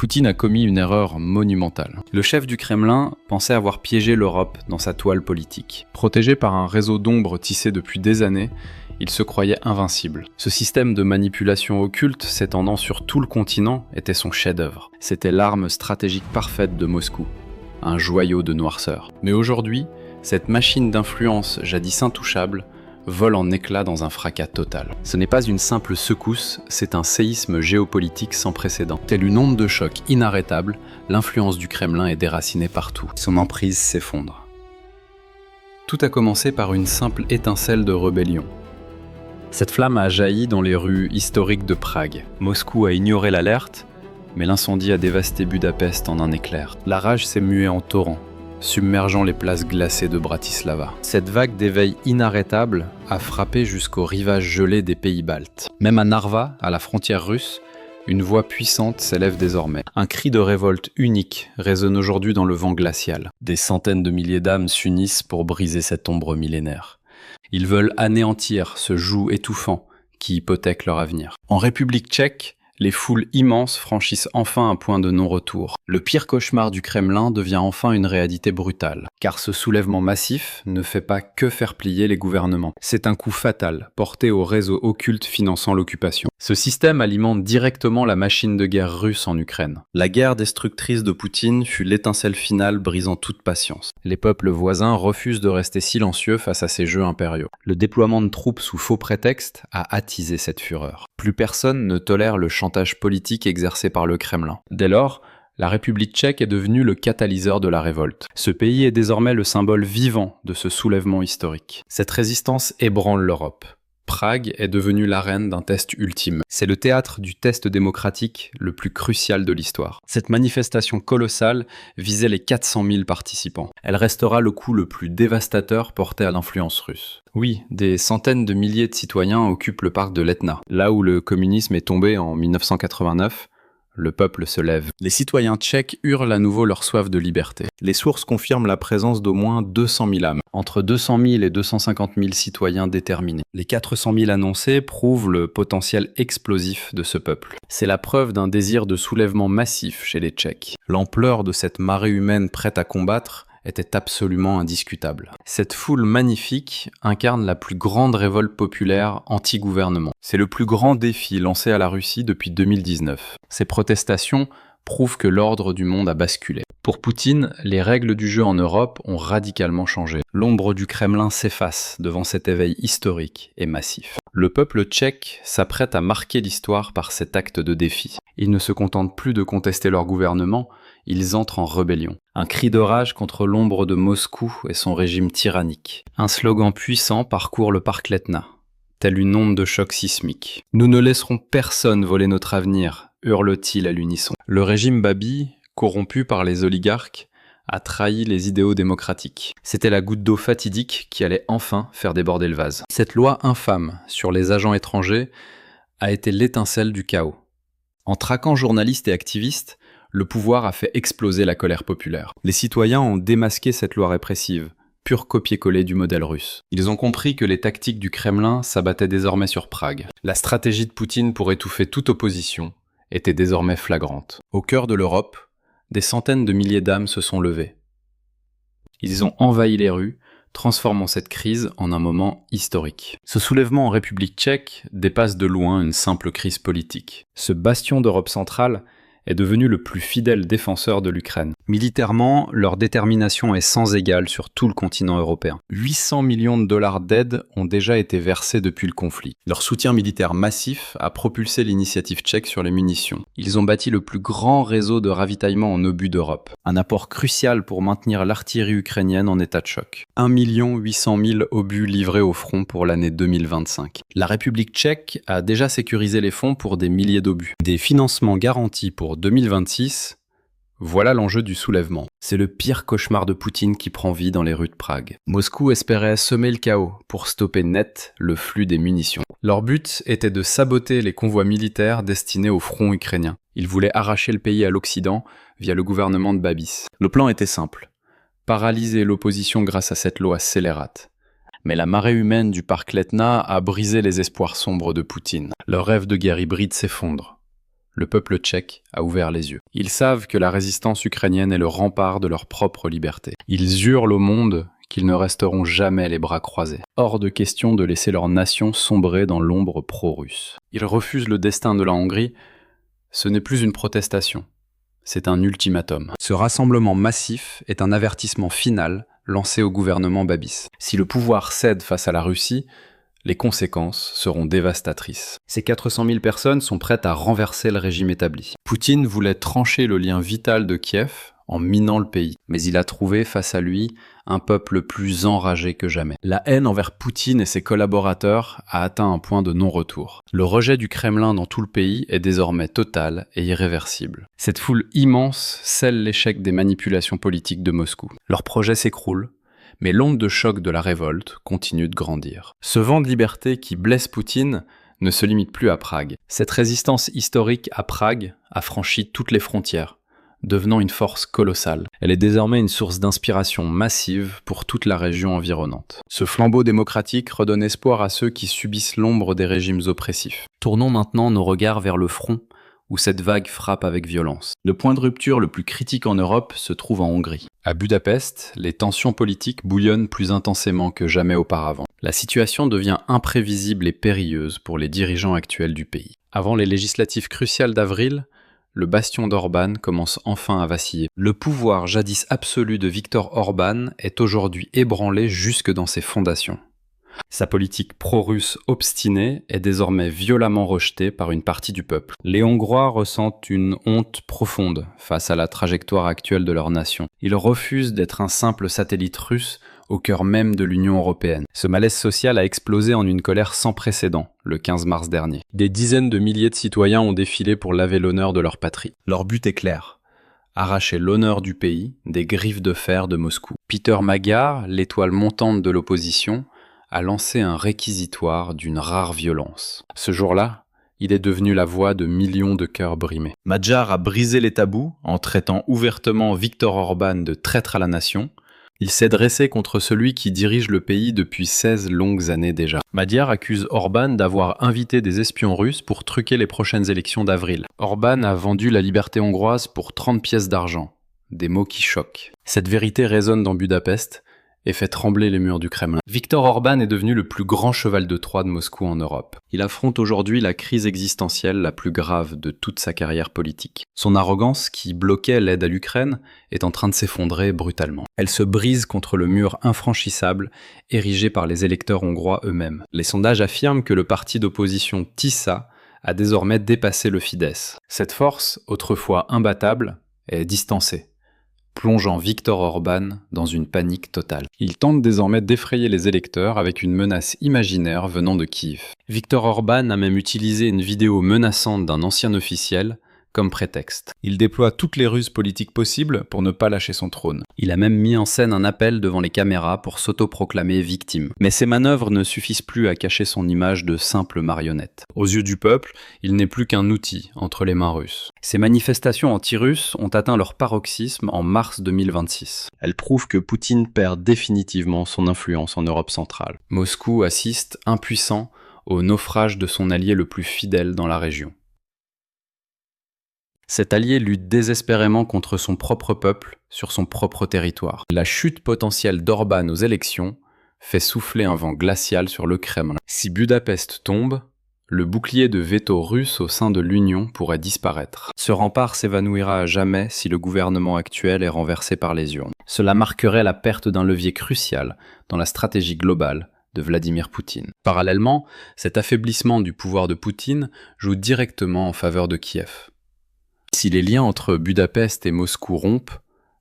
Poutine a commis une erreur monumentale. Le chef du Kremlin pensait avoir piégé l'Europe dans sa toile politique. Protégé par un réseau d'ombre tissé depuis des années, il se croyait invincible. Ce système de manipulation occulte s'étendant sur tout le continent était son chef-d'œuvre. C'était l'arme stratégique parfaite de Moscou, un joyau de noirceur. Mais aujourd'hui, cette machine d'influence jadis intouchable vole en éclats dans un fracas total. Ce n'est pas une simple secousse, c'est un séisme géopolitique sans précédent. Telle une onde de choc inarrêtable, l'influence du Kremlin est déracinée partout. Son emprise s'effondre. Tout a commencé par une simple étincelle de rébellion. Cette flamme a jailli dans les rues historiques de Prague. Moscou a ignoré l'alerte, mais l'incendie a dévasté Budapest en un éclair. La rage s'est muée en torrent, submergeant les places glacées de Bratislava. Cette vague d'éveil inarrêtable a frappé jusqu'aux rivages gelés des pays baltes. Même à Narva, à la frontière russe, une voix puissante s'élève désormais. Un cri de révolte unique résonne aujourd'hui dans le vent glacial. Des centaines de milliers d'âmes s'unissent pour briser cette ombre millénaire. Ils veulent anéantir ce joug étouffant qui hypothèque leur avenir. En République tchèque, les foules immenses franchissent enfin un point de non-retour. Le pire cauchemar du Kremlin devient enfin une réalité brutale. Car ce soulèvement massif ne fait pas que faire plier les gouvernements. C'est un coup fatal, porté au réseau occulte finançant l'occupation. Ce système alimente directement la machine de guerre russe en Ukraine. La guerre destructrice de Poutine fut l'étincelle finale brisant toute patience. Les peuples voisins refusent de rester silencieux face à ces jeux impériaux. Le déploiement de troupes sous faux prétexte a attisé cette fureur. Plus personne ne tolère le chantage politique exercé par le Kremlin. Dès lors, la République tchèque est devenue le catalyseur de la révolte. Ce pays est désormais le symbole vivant de ce soulèvement historique. Cette résistance ébranle l'Europe. Prague est devenue l'arène d'un test ultime. C'est le théâtre du test démocratique le plus crucial de l'histoire. Cette manifestation colossale visait les 400 000 participants. Elle restera le coup le plus dévastateur porté à l'influence russe. Oui, des centaines de milliers de citoyens occupent le parc de l'Etna. Là où le communisme est tombé en 1989, le peuple se lève. Les citoyens tchèques hurlent à nouveau leur soif de liberté. Les sources confirment la présence d'au moins 200 000 âmes, entre 200 000 et 250 000 citoyens déterminés. Les 400 000 annoncés prouvent le potentiel explosif de ce peuple. C'est la preuve d'un désir de soulèvement massif chez les Tchèques. L'ampleur de cette marée humaine prête à combattre était absolument indiscutable. Cette foule magnifique incarne la plus grande révolte populaire anti-gouvernement. C'est le plus grand défi lancé à la Russie depuis 2019. Ces protestations prouvent que l'ordre du monde a basculé. Pour Poutine, les règles du jeu en Europe ont radicalement changé. L'ombre du Kremlin s'efface devant cet éveil historique et massif. Le peuple tchèque s'apprête à marquer l'histoire par cet acte de défi. Ils ne se contentent plus de contester leur gouvernement, ils entrent en rébellion. Un cri de rage contre l'ombre de Moscou et son régime tyrannique. Un slogan puissant parcourt le parc l'Etna, telle une onde de choc sismique. « Nous ne laisserons personne voler notre avenir », hurle-t-il à l'unisson. Le régime Babi, corrompu par les oligarques, a trahi les idéaux démocratiques. C'était la goutte d'eau fatidique qui allait enfin faire déborder le vase. Cette loi infâme sur les agents étrangers a été l'étincelle du chaos. En traquant journalistes et activistes, le pouvoir a fait exploser la colère populaire. Les citoyens ont démasqué cette loi répressive, pur copier-coller du modèle russe. Ils ont compris que les tactiques du Kremlin s'abattaient désormais sur Prague. La stratégie de Poutine pour étouffer toute opposition était désormais flagrante. Au cœur de l'Europe, des centaines de milliers d'âmes se sont levées. Ils ont envahi les rues, transformant cette crise en un moment historique. Ce soulèvement en République tchèque dépasse de loin une simple crise politique. Ce bastion d'Europe centrale est devenu le plus fidèle défenseur de l'Ukraine. Militairement, leur détermination est sans égale sur tout le continent européen. 800 millions de dollars d'aide ont déjà été versés depuis le conflit. Leur soutien militaire massif a propulsé l'initiative tchèque sur les munitions. Ils ont bâti le plus grand réseau de ravitaillement en obus d'Europe. Un apport crucial pour maintenir l'artillerie ukrainienne en état de choc. 1 800 000 obus livrés au front pour l'année 2025. La République tchèque a déjà sécurisé les fonds pour des milliers d'obus. Des financements garantis pour 2026, voilà l'enjeu du soulèvement. C'est le pire cauchemar de Poutine qui prend vie dans les rues de Prague. Moscou espérait semer le chaos pour stopper net le flux des munitions. Leur but était de saboter les convois militaires destinés au front ukrainien. Ils voulaient arracher le pays à l'Occident via le gouvernement de Babis. Le plan était simple. Paralyser l'opposition grâce à cette loi scélérate. Mais la marée humaine du parc l'Etna a brisé les espoirs sombres de Poutine. Leur rêve de guerre hybride s'effondre. le peuple tchèque a ouvert les yeux. Ils savent que la résistance ukrainienne est le rempart de leur propre liberté. Ils hurlent au monde qu'ils ne resteront jamais les bras croisés. Hors de question de laisser leur nation sombrer dans l'ombre pro-russe. Ils refusent le destin de la Hongrie. Ce n'est plus une protestation, c'est un ultimatum. Ce rassemblement massif est un avertissement final lancé au gouvernement Babis. Si le pouvoir cède face à la Russie, les conséquences seront dévastatrices. Ces 400 000 personnes sont prêtes à renverser le régime établi. Poutine voulait trancher le lien vital de Kiev en minant le pays, mais il a trouvé face à lui un peuple plus enragé que jamais. La haine envers Poutine et ses collaborateurs a atteint un point de non-retour. Le rejet du Kremlin dans tout le pays est désormais total et irréversible. Cette foule immense scelle l'échec des manipulations politiques de Moscou. Leur projet s'écroule, mais l'onde de choc de la révolte continue de grandir. Ce vent de liberté qui blesse Poutine ne se limite plus à Prague. Cette résistance historique à Prague a franchi toutes les frontières, devenant une force colossale. Elle est désormais une source d'inspiration massive pour toute la région environnante. Ce flambeau démocratique redonne espoir à ceux qui subissent l'ombre des régimes oppressifs. Tournons maintenant nos regards vers le front, où cette vague frappe avec violence. Le point de rupture le plus critique en Europe se trouve en Hongrie. À Budapest, les tensions politiques bouillonnent plus intensément que jamais auparavant. La situation devient imprévisible et périlleuse pour les dirigeants actuels du pays. Avant les législatives cruciales d'avril, le bastion d'Orban commence enfin à vaciller. Le pouvoir jadis absolu de Viktor Orban est aujourd'hui ébranlé jusque dans ses fondations. Sa politique pro-russe obstinée est désormais violemment rejetée par une partie du peuple. Les Hongrois ressentent une honte profonde face à la trajectoire actuelle de leur nation. Ils refusent d'être un simple satellite russe au cœur même de l'Union européenne. Ce malaise social a explosé en une colère sans précédent le 15 mars dernier. Des dizaines de milliers de citoyens ont défilé pour laver l'honneur de leur patrie. Leur but est clair: arracher l'honneur du pays des griffes de fer de Moscou. Peter Magyar, l'étoile montante de l'opposition, a lancé un réquisitoire d'une rare violence. Ce jour-là, il est devenu la voix de millions de cœurs brimés. Magyar a brisé les tabous en traitant ouvertement Viktor Orban de traître à la nation. Il s'est dressé contre celui qui dirige le pays depuis 16 longues années déjà. Magyar accuse Orban d'avoir invité des espions russes pour truquer les prochaines élections d'avril. Orban a vendu la liberté hongroise pour 30 pièces d'argent. Des mots qui choquent. Cette vérité résonne dans Budapest et fait trembler les murs du Kremlin. Viktor Orban est devenu le plus grand cheval de Troie de Moscou en Europe. Il affronte aujourd'hui la crise existentielle la plus grave de toute sa carrière politique. Son arrogance, qui bloquait l'aide à l'Ukraine, est en train de s'effondrer brutalement. Elle se brise contre le mur infranchissable érigé par les électeurs hongrois eux-mêmes. Les sondages affirment que le parti d'opposition TISA a désormais dépassé le Fidesz. Cette force, autrefois imbattable, est distancée, plongeant Viktor Orban dans une panique totale. Il tente désormais d'effrayer les électeurs avec une menace imaginaire venant de Kiev. Viktor Orban a même utilisé une vidéo menaçante d'un ancien officiel comme prétexte. Il déploie toutes les ruses politiques possibles pour ne pas lâcher son trône. Il a même mis en scène un appel devant les caméras pour s'autoproclamer victime. Mais ces manœuvres ne suffisent plus à cacher son image de simple marionnette. Aux yeux du peuple, il n'est plus qu'un outil entre les mains russes. Ces manifestations anti-russes ont atteint leur paroxysme en mars 2026. Elles prouvent que Poutine perd définitivement son influence en Europe centrale. Moscou assiste, impuissant, au naufrage de son allié le plus fidèle dans la région. Cet allié lutte désespérément contre son propre peuple sur son propre territoire. La chute potentielle d'Orban aux élections fait souffler un vent glacial sur le Kremlin. Si Budapest tombe, le bouclier de veto russe au sein de l'Union pourrait disparaître. Ce rempart s'évanouira à jamais si le gouvernement actuel est renversé par les urnes. Cela marquerait la perte d'un levier crucial dans la stratégie globale de Vladimir Poutine. Parallèlement, cet affaiblissement du pouvoir de Poutine joue directement en faveur de Kiev. Si les liens entre Budapest et Moscou rompent,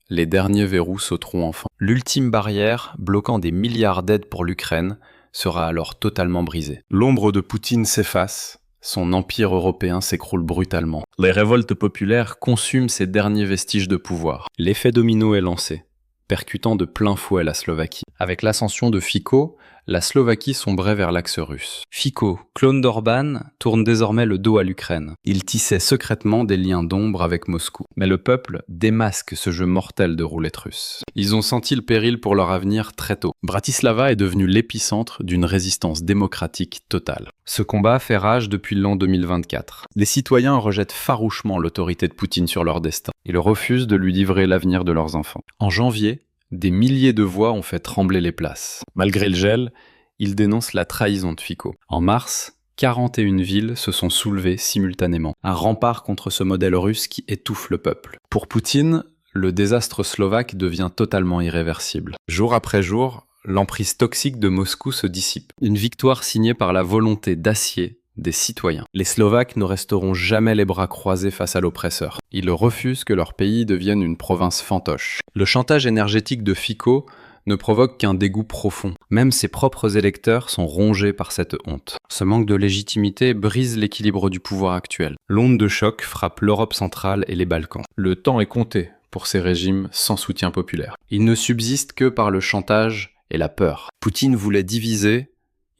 les derniers verrous sauteront enfin. L'ultime barrière, bloquant des milliards d'aides pour l'Ukraine, sera alors totalement brisée. L'ombre de Poutine s'efface, son empire européen s'écroule brutalement. Les révoltes populaires consument ces derniers vestiges de pouvoir. L'effet domino est lancé, percutant de plein fouet la Slovaquie. Avec l'ascension de Fico, la Slovaquie sombrait vers l'axe russe. Fico, clone d'Orban, tourne désormais le dos à l'Ukraine. Il tissait secrètement des liens d'ombre avec Moscou. Mais le peuple démasque ce jeu mortel de roulette russe. Ils ont senti le péril pour leur avenir très tôt. Bratislava est devenue l'épicentre d'une résistance démocratique totale. Ce combat fait rage depuis l'an 2024. Les citoyens rejettent farouchement l'autorité de Poutine sur leur destin. Ils refusent de lui livrer l'avenir de leurs enfants. En janvier, des milliers de voix ont fait trembler les places. Malgré le gel, ils dénoncent la trahison de Fico. En mars, 41 villes se sont soulevées simultanément. Un rempart contre ce modèle russe qui étouffe le peuple. Pour Poutine, le désastre slovaque devient totalement irréversible. Jour après jour, l'emprise toxique de Moscou se dissipe. Une victoire signée par la volonté d'acier des citoyens. Les Slovaques ne resteront jamais les bras croisés face à l'oppresseur. Ils refusent que leur pays devienne une province fantoche. Le chantage énergétique de Fico ne provoque qu'un dégoût profond. Même ses propres électeurs sont rongés par cette honte. Ce manque de légitimité brise l'équilibre du pouvoir actuel. L'onde de choc frappe l'Europe centrale et les Balkans. Le temps est compté pour ces régimes sans soutien populaire. Ils ne subsistent que par le chantage et la peur. Poutine voulait diviser,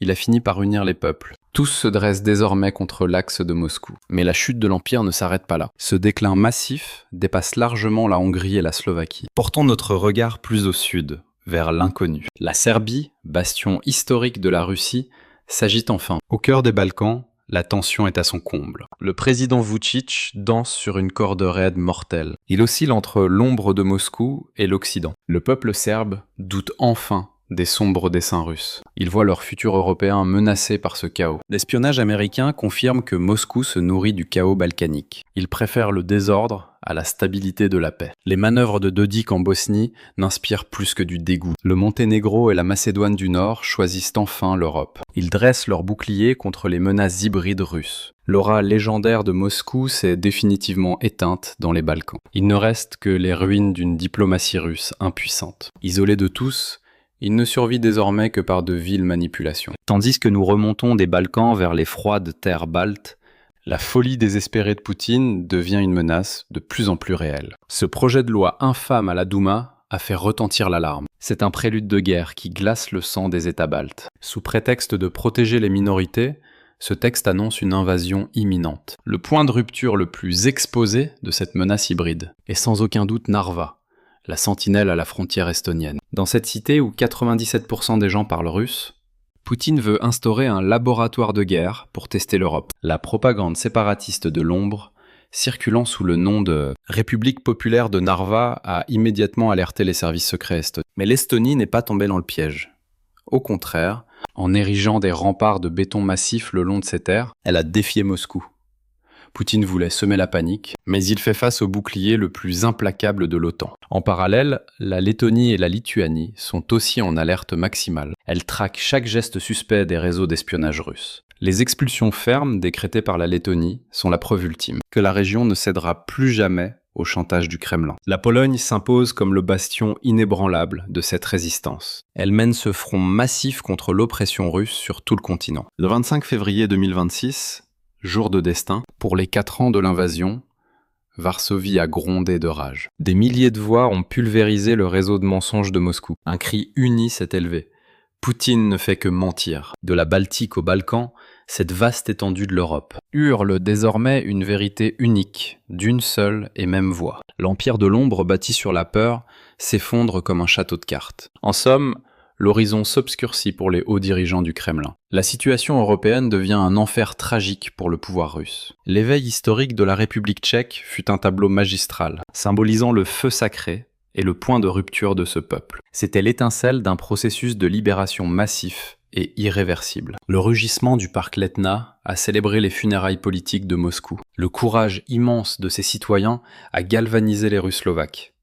il a fini par unir les peuples. Tous se dressent désormais contre l'axe de Moscou. Mais la chute de l'Empire ne s'arrête pas là. Ce déclin massif dépasse largement la Hongrie et la Slovaquie. Portons notre regard plus au sud, vers l'inconnu. La Serbie, bastion historique de la Russie, s'agite enfin. Au cœur des Balkans, la tension est à son comble. Le président Vučić danse sur une corde raide mortelle. Il oscille entre l'ombre de Moscou et l'Occident. Le peuple serbe doute enfin des sombres desseins russes. Ils voient leur futur européen menacé par ce chaos. L'espionnage américain confirme que Moscou se nourrit du chaos balkanique. Il préfère le désordre à la stabilité de la paix. Les manœuvres de Dodik en Bosnie n'inspirent plus que du dégoût. Le Monténégro et la Macédoine du Nord choisissent enfin l'Europe. Ils dressent leur bouclier contre les menaces hybrides russes. L'aura légendaire de Moscou s'est définitivement éteinte dans les Balkans. Il ne reste que les ruines d'une diplomatie russe impuissante. Isolés de tous, il ne survit désormais que par de viles manipulations. Tandis que nous remontons des Balkans vers les froides terres baltes, la folie désespérée de Poutine devient une menace de plus en plus réelle. Ce projet de loi infâme à la Douma a fait retentir l'alarme. C'est un prélude de guerre qui glace le sang des États baltes. Sous prétexte de protéger les minorités, ce texte annonce une invasion imminente. Le point de rupture le plus exposé de cette menace hybride est sans aucun doute Narva, la sentinelle à la frontière estonienne. Dans cette cité où 97% des gens parlent russe, Poutine veut instaurer un laboratoire de guerre pour tester l'Europe. La propagande séparatiste de l'ombre, circulant sous le nom de République populaire de Narva, a immédiatement alerté les services secrets estoniens. Mais l'Estonie n'est pas tombée dans le piège. Au contraire, en érigeant des remparts de béton massif le long de ses terres, elle a défié Moscou. Poutine voulait semer la panique, mais il fait face au bouclier le plus implacable de l'OTAN. En parallèle, la Lettonie et la Lituanie sont aussi en alerte maximale. Elles traquent chaque geste suspect des réseaux d'espionnage russes. Les expulsions fermes décrétées par la Lettonie sont la preuve ultime que la région ne cédera plus jamais au chantage du Kremlin. La Pologne s'impose comme le bastion inébranlable de cette résistance. Elle mène ce front massif contre l'oppression russe sur tout le continent. Le 25 février 2026, jour de destin, pour les 4 ans de l'invasion, Varsovie a grondé de rage. Des milliers de voix ont pulvérisé le réseau de mensonges de Moscou. Un cri uni s'est élevé. Poutine ne fait que mentir. De la Baltique aux Balkans, cette vaste étendue de l'Europe hurle désormais une vérité unique, d'une seule et même voix. L'empire de l'ombre bâti sur la peur s'effondre comme un château de cartes. En somme, l'horizon s'obscurcit pour les hauts dirigeants du Kremlin. La situation européenne devient un enfer tragique pour le pouvoir russe. L'éveil historique de la République tchèque fut un tableau magistral, symbolisant le feu sacré et le point de rupture de ce peuple. C'était l'étincelle d'un processus de libération massif et irréversible. Le rugissement du parc Letna a célébré les funérailles politiques de Moscou. Le courage immense de ses citoyens a galvanisé les Russes slovaques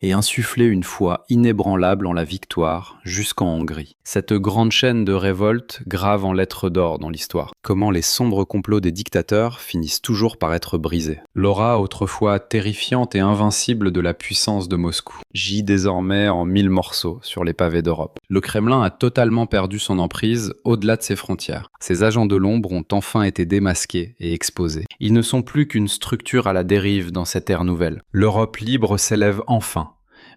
et insuffler une foi inébranlable en la victoire jusqu'en Hongrie. Cette grande chaîne de révoltes grave en lettres d'or dans l'histoire. Comment les sombres complots des dictateurs finissent toujours par être brisés. L'aura autrefois terrifiante et invincible de la puissance de Moscou gît désormais en 1000 morceaux sur les pavés d'Europe. Le Kremlin a totalement perdu son emprise au-delà de ses frontières. Ses agents de l'ombre ont enfin été démasqués et exposés. Ils ne sont plus qu'une structure à la dérive dans cette ère nouvelle. L'Europe libre s'élève enfin,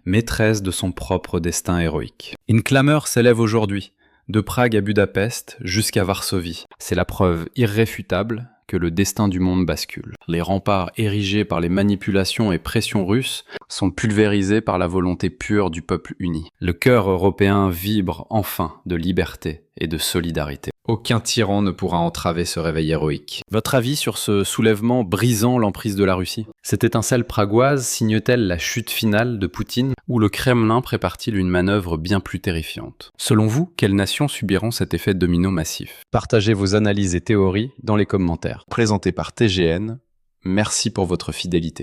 maîtresse de son propre destin héroïque. Une clameur s'élève aujourd'hui, De Prague à Budapest jusqu'à Varsovie. C'est la preuve irréfutable que le destin du monde bascule. Les remparts érigés par les manipulations et pressions russes sont pulvérisés par la volonté pure du peuple uni. Le cœur européen vibre enfin de liberté et de solidarité. Aucun tyran ne pourra entraver ce réveil héroïque. Votre avis sur ce soulèvement brisant l'emprise de la Russie? Cette étincelle pragoise signe-t-elle la chute finale de Poutine ou le Kremlin prépare-t-il une manœuvre bien plus terrifiante? Selon vous, quelles nations subiront cet effet domino massif? Partagez vos analyses et théories dans les commentaires. Présenté par TGN, merci pour votre fidélité.